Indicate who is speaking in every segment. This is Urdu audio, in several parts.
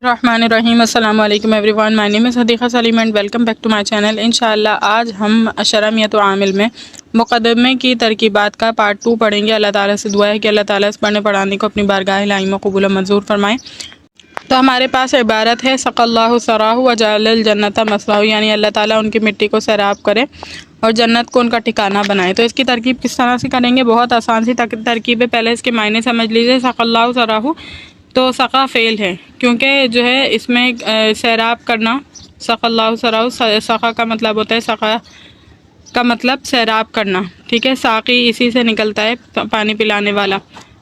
Speaker 1: الرحمن الرحیم السلام علیکم everyone, my name is Hadiqa Saleem and welcome back to my channel. انشاءاللہ آج ہم شرمیت و عامل میں مقدمے کی ترکیبات کا پارٹ 2 پڑھیں گے۔ اللہ تعالیٰ سے دعا ہے کہ اللہ تعالیٰ اس پڑھنے پڑھانے کو اپنی بارگاہ الہی میں قبول و منظور فرمائیں۔ تو ہمارے پاس عبارت ہے سقى اللہ ثراہ وجعل الجنۃ مثواہ، یعنی اللہ تعالیٰ ان کی مٹی کو سیراب کرے اور جنت کو ان کا ٹھکانہ بنائے۔ تو اس کی ترکیب کس طرح سے کریں گے؟ بہت آسان سی ترکیب ہے۔ پہلے اس کے معنی سمجھ لیجیے۔ سقى اللہ ثراہ تو سقا فعل ہے، کیونکہ جو ہے اس میں سیراب کرنا، سقى اللہ ثراہ، سقا کا مطلب ہوتا ہے، سقا کا مطلب سیراب کرنا، ٹھیک ہے، ساقی اسی سے نکلتا ہے، پانی پلانے والا۔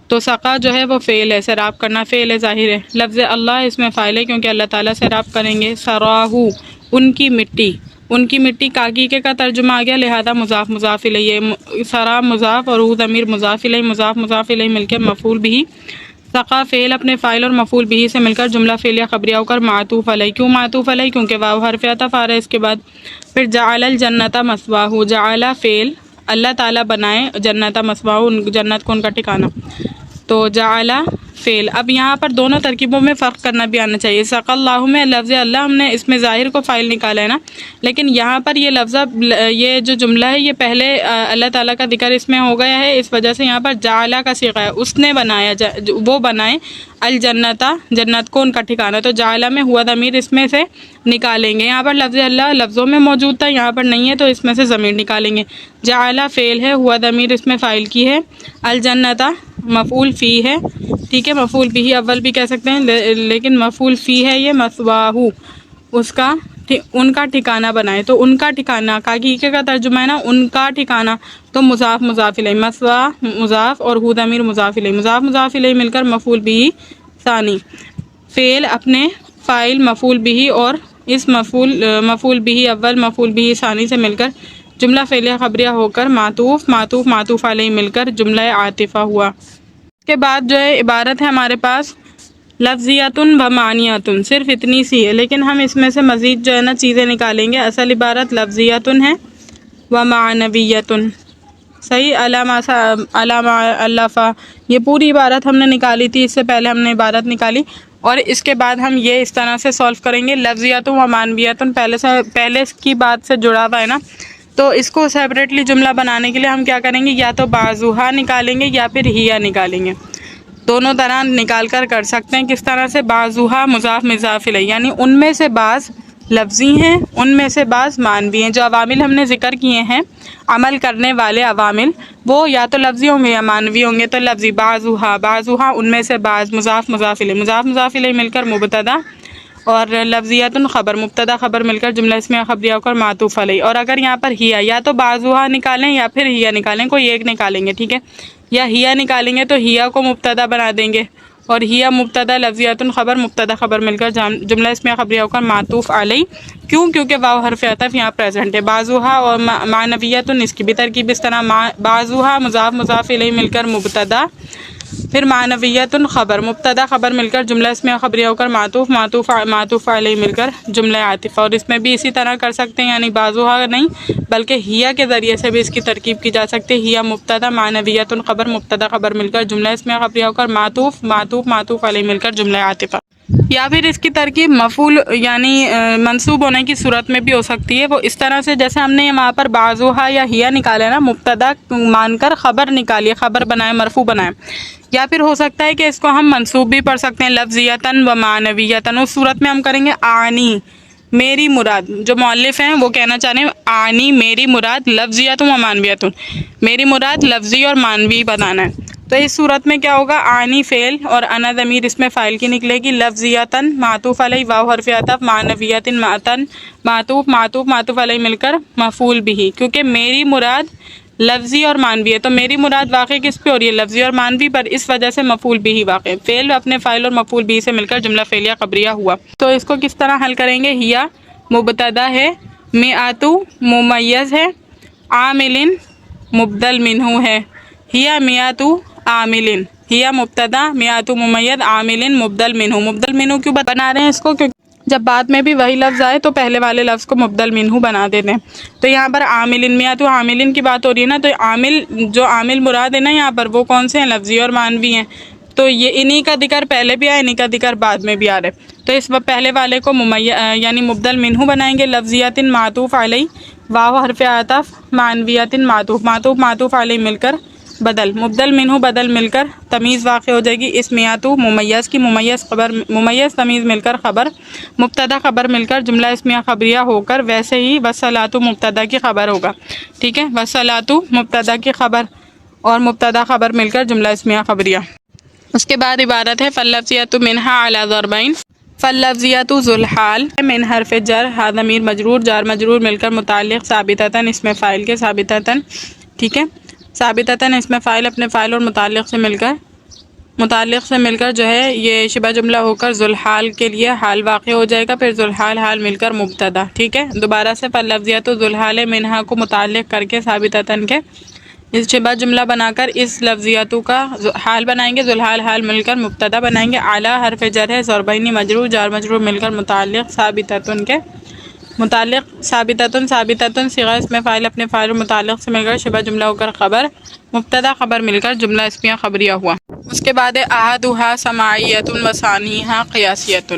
Speaker 1: تو سقا جو ہے وہ فعل ہے، سیراب کرنا فعل ہے، ظاہر ہے۔ لفظ اللہ اس میں فاعل ہے کیونکہ اللہ تعالیٰ سیراب کریں گے۔ سراہو ان کی مٹی، ان کی مٹی کاگیکے کا ترجمہ آ گیا، لہذا مضاف مضاف الیہ، سرا مضاف اور ہو ضمیر مضاف الیہ، مضاف مضاف الیہ مل کے مفعول بھی۔ سقا فعل اپنے فاعل اور مفعول بھی سے مل کر جملہ فعلیہ خبریہ ہو کر معطوف علیہ۔ کیوں معطوف علیہ؟ کیونکہ واو حرف عطف آ رہا ہے اس کے بعد۔ پھر جعل الجنۃ مثواہ، جعل فعل، اللہ تعالیٰ بنائے جنت مثواہ، جنت کو ان کا ٹھکانہ، تو جعل فعل۔ اب یہاں پر دونوں ترکیبوں میں فرق کرنا بھی آنا چاہیے۔ سقى اللہ میں لفظ اللہ ہم نے اس میں ظاہر کو فاعل نکالا ہے نا، لیکن یہاں پر یہ لفظ، یہ جو جملہ ہے یہ پہلے اللہ تعالیٰ کا ذکر اس میں ہو گیا ہے، اس وجہ سے یہاں پر جعل کا صیغہ ہے، اس نے بنایا، وہ بنائے الجنت، جنت کو ان کا ٹھکانہ۔ تو جعل میں ہوا ضمیر اس میں سے نکالیں گے۔ یہاں پر لفظ اللہ لفظوں میں موجود تھا، یہاں پر نہیں ہے، تو اس میں سے ضمیر نکالیں گے۔ جعل فعل ہے، ہوا ضمیر اس میں فاعل کی ہے، الجنت مفعول فی ہے، ٹھیک ہے، مفعول بھی اول بھی کہہ سکتے ہیں، لیکن مفعول فی ہے یہ، مثواہ اس کا، ان کا ٹھکانہ بنائے۔ تو ان کا ٹھکانہ کاگیکے کا ترجمہ ہے نا، ان کا ٹھکانہ، تو مضاف مضاف الیہ، مثواہ مضاف اور ہو ضمیر مضاف الیہ، مضاف مضاف الیہ مل کر مفعول بھی ثانی، فعل اپنے فاعل مفعول بھی اور اس مفعول بھی اول مفعول بھی ثانی سے مل کر جملہ فعلیہ خبریہ ہو کر معطوف معطوف معطوف علیہ مل کر جملہ عاطفہ ہوا۔ اس کے بعد جو ہے عبارت ہے ہمارے پاس لفظیتن و معنیتن، صرف اتنی سی ہے، لیکن ہم اس میں سے مزید جو ہے نا چیزیں نکالیں گے۔ اصل عبارت لفظیتن ہے و معنویتن، صحیح، علامہ الفا، یہ پوری عبارت ہم نے نکالی تھی، اس سے پہلے ہم نے عبارت نکالی، اور اس کے بعد ہم یہ اس طرح سے سولو کریں گے۔ لفظیتن و معنویتن پہلے اس کی بات سے جڑا ہوا ہے نا، تو اس کو سیپریٹلی جملہ بنانے کے لیے ہم کیا کریں گے؟ یا تو بعضھا نکالیں گے یا پھر ہیا نکالیں گے، دونوں طرح نکال کر سکتے ہیں۔ کس طرح سے؟ بعضھا مضاف مضاف الیہ، یعنی ان میں سے بعض لفظی ہیں، ان میں سے بعض معنوی ہیں۔ جو عوامل ہم نے ذکر کیے ہیں، عمل کرنے والے عوامل، وہ یا تو لفظی ہوں گے یا معنوی ہوں گے، تو لفظی بعضھا ان میں سے بعض، مضاف مضاف الیہ مل کر مبتدا، اور لفظیتن خبر، مبتدا خبر مل کر جملہ اسمیہ خبریہ ہو کر معطوف علیہ۔ اور اگر یہاں پر ہیا، یا تو بعضھا نکالیں یا پھر ہیا نکالیں، کوئی ایک نکالیں گے، ٹھیک ہے، یا ہیا نکالیں گے تو ہیا کو مبتدا بنا دیں گے، اور ہیا مبتدا لفظیتن خبر، مبتدا خبر مل کر جملہ اسمیہ خبریہ ہو کر معطوف علیہ۔ کیوں؟ کیونکہ واو حرف عطف یہاں پریزنٹ ہے۔ بعضھا اور معنویتن، اس کی بھی ترکیب اس طرح، بعضھا مضاف مضاف الیہ مل کر مبتدا، پھر معنویتن خبر، مبتدا خبر مل کر جملہ اسمیہ خبریہ ہو کر معطوف معطوف علیہ مل کر جملہ عاطفہ۔ اور اس میں بھی اسی طرح کر سکتے ہیں، یعنی بعضھا نہیں بلکہ ہیا کے ذریعے سے بھی اس کی ترکیب کی جا سکتی ہے۔ ہیا مبتدا، معنویتن خبر، مبتدا خبر مل کر جملہ اسمیہ خبریہ ہو کر معطوف علیہ مل کر جملہ عاطفہ۔ یا پھر اس کی ترکیب مفعول یعنی منصوب ہونے کی صورت میں بھی ہو سکتی ہے، وہ اس طرح سے جیسے ہم نے وہاں پر بعضھا یا ہیا نکالا نا، مبتدا مان کر خبر نکالیے، خبر بنائے، مرفوع بنائے۔ یا پھر ہو سکتا ہے کہ اس کو ہم منصوب بھی پڑھ سکتے ہیں، لفظیتن و معنویتن، اس صورت میں ہم کریں گے آنی، میری مراد، جو مؤلف ہیں وہ کہنا چاہ رہے ہیں آنی میری مراد، لفظیتن و معنویتن، میری مراد لفظی اور معنوی بتانا ہے۔ تو اس صورت میں کیا ہوگا؟ آنی فعل اور انا ضمیر اس میں فاعل کی نکلے گی، لفظیتن معطوف علیہ واو حرف عطف، معنویتن معطوف علیہ مل کر مفعول بھی، کیونکہ میری مراد لفظی اور معنوی ہے، تو میری مراد واقع کس پہ ہو رہی ہے؟ لفظی اور معنوی پر، اس وجہ سے مفعول بھی واقع ہے۔ فعل اپنے فاعل اور مفعول بھی سے مل کر جملہ فعلیہ خبریہ ہوا۔ تو اس کو کس طرح حل کریں گے؟ ہیا مبتدا ہے، مئات ممیز ہے، عامل مبدل منہ ہے، ہیا مئات عامل، ہیا مبتدا، مئات ممیز، عامل مبدل منہ کیوں بنا رہے ہیں اس کو؟ کیونکہ جب بعد میں بھی وہی لفظ آئے تو پہلے والے لفظ کو مبدل منہ بنا دیتے ہیں۔ تو یہاں پر عامل، مئات عامل کی بات ہو رہی ہے نا، تو عامل، جو عامل مراد ہے نا یہاں پر، وہ کون سے ہیں؟ لفظی اور معنوی ہیں۔ تو یہ انہی کا ذکر پہلے بھی آیا، انہی کا ذکر بعد میں بھی آ رہا ہے۔ تو اس پہلے والے کو یعنی مبدل منہو بنائیں گے، لفظیات معطوف علیہ، واو حرف عطف، معنویات معطوف، معطوف معطوف علیہ مل کر بدل، مبدل منہو بدل مل کر تمیز واقع ہو جائے گی، اسمیاتو ممیز کی، ممیز خبر، ممیز تمیز مل کر خبر، مبتدا خبر مل کر جملہ اسمیہ خبریہ ہو کر ویسے ہی والصلاۃ مبتدا کی خبر ہوگا، ٹھیک ہے، والصلاۃ مبتدا کی خبر اور مبتدا خبر مل کر جملہ اسمیہ خبریہ۔ اس کے بعد عبارت ہے فاللفظیۃ منہا علی ضربین، فاللفظیۃ ذو الحال من حرف جر، ہا ضمیر مجرور، جار مجرور مل کر متعلق ثابتتاً اسم فاعل کے، ثابتتاً، ٹھیک ہے، ثابتتاً اسم فاعل اپنے فاعل اور متعلق سے مل کر جو ہے یہ شبہ جملہ ہو کر ذو الحال کے لیے حال واقع ہو جائے گا، پھر ذو الحال حال مل کر مبتدا، ٹھیک ہے۔ دوبارہ سے فاللفظیۃ ذو الحال منہا کو متعلق کر کے ثابتتاً کے اس شبہ جملہ بنا کر اس لفظیاتو کا حال بنائیں گے، ذو الحال حال مل کر مبتدا بنائیں گے، اعلیٰ حرف جر ہے، ضربین مجرور، جار مجرور مل کر متعلق ثابتتاً کے، متعلق ثابتتاً صیغہ اسم فاعل اپنے فاعل اور متعلق سے مل کر شبہ جملہ ہو کر خبر، مبتدا خبر مل کر جملہ اسمیہ خبریہ ہوا۔ اس کے بعد احدھا سماعیۃ و ثانیھا قیاسیۃ،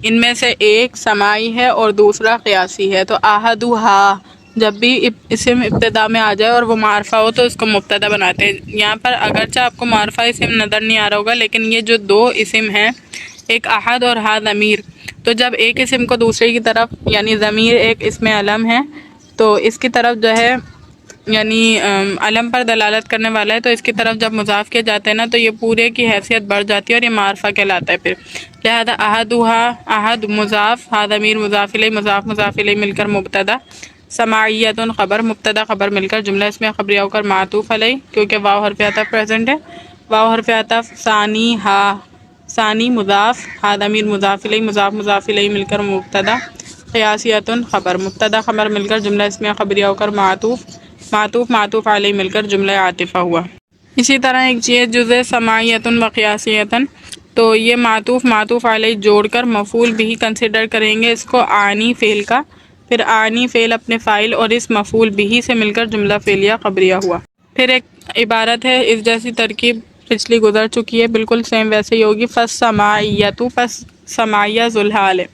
Speaker 1: ان میں سے ایک سماعی ہے اور دوسرا قیاسی ہے۔ تو احدھا جب بھی اسم ابتدا میں آ جائے اور وہ معرفہ ہو تو اس کو مبتدا بناتے ہیں۔ یہاں پر اگرچہ آپ کو معرفہ اسم نظر نہیں آ رہا ہوگا، لیکن یہ جو دو اسم ہیں، ایک احد اور ہا ضمیر، تو جب ایک اسم کو دوسرے کی طرف، یعنی ضمیر ایک اسم علم ہے تو اس کی طرف جو ہے یعنی علم پر دلالت کرنے والا ہے، تو اس کی طرف جب مضاف کیا جاتا ہے نا تو یہ پورے کی حیثیت بڑھ جاتی ہے اور یہ معرفہ کہلاتا ہے۔ پھر لہذا احد مضاف، ہا ضمیر مضاف الیہ، مضاف الیہ مل کر مبتدا، سماعیۃ خبر، مبتدا خبر مل کر جملہ اسمیہ خبریہ ہو کر معطوف علیہ، کیونکہ واو حرف عطف پریزنٹ ہے، واو حرف عطف، ثانی مضاف، ہا ضمیر مضاف الیہ، مضاف الیہ مل کر مبتدا، قیاسیۃ خبر، مبتدا خبر مل کر جملہ اسمیہ خبریہ ہو کر معطوف علیہ مل کر جملہ عاطفہ ہوا۔ اسی طرح ایک چیز جزء سماعیۃ و قیاسیۃ، تو یہ معطوف علیہ جوڑ کر مفعول بھی کنسیڈر کریں گے اس کو آنی فعل کا، پھر آنی فعل اپنے فاعل اور اس مفعول بھی سے مل کر جملہ فعلیہ خبریہ ہوا۔ پھر ایک عبارت ہے، اس جیسی ترکیب پچھلی گزر چکی ہے، بالکل سیم ویسے ہی ہوگی، فالسماعیۃ، پس سماعیہ ذو الحال ہے،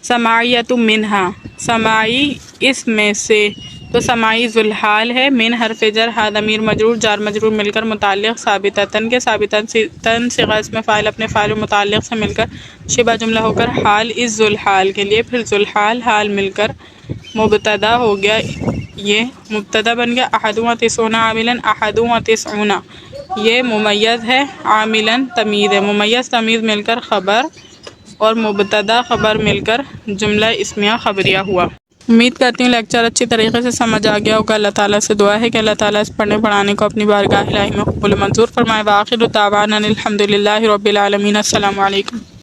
Speaker 1: سماعیۃ منہا، سماعی اس میں سے، تو سماعی ذو الحال ہے، من حرف جر، ہا ضمیر مجرور، جار مجرور مل کر متعلق ثابتتاً کے، ثابتتاً صیغہ اسم فاعل اپنے فاعل و متعلق سے مل کر شبہ جملہ ہو کر حال اس ذو الحال کے لیے، پھر ذو الحال حال مل کر مبتدا ہو گیا، یہ مبتدا بن گیا، احدھا تسعون عاملا، احدھا تسعون یہ ممیز ہے، عاملا تمیز ہے، ممیز تمیز مل کر خبر اور مبتدا خبر مل کر جملہ اسمیہ خبریہ ہوا۔ امید کرتی ہوں لیکچر اچھی طریقے سے سمجھ آ گیا ہوگا۔ اللہ تعالیٰ سے دعا ہے کہ اللہ تعالیٰ اس پڑھنے پڑھانے کو اپنی بارگاہ الہی میں قبول منظور فرمائے۔ وآخر دعوانا الحمد للہ رب العالمین۔ السلام علیکم۔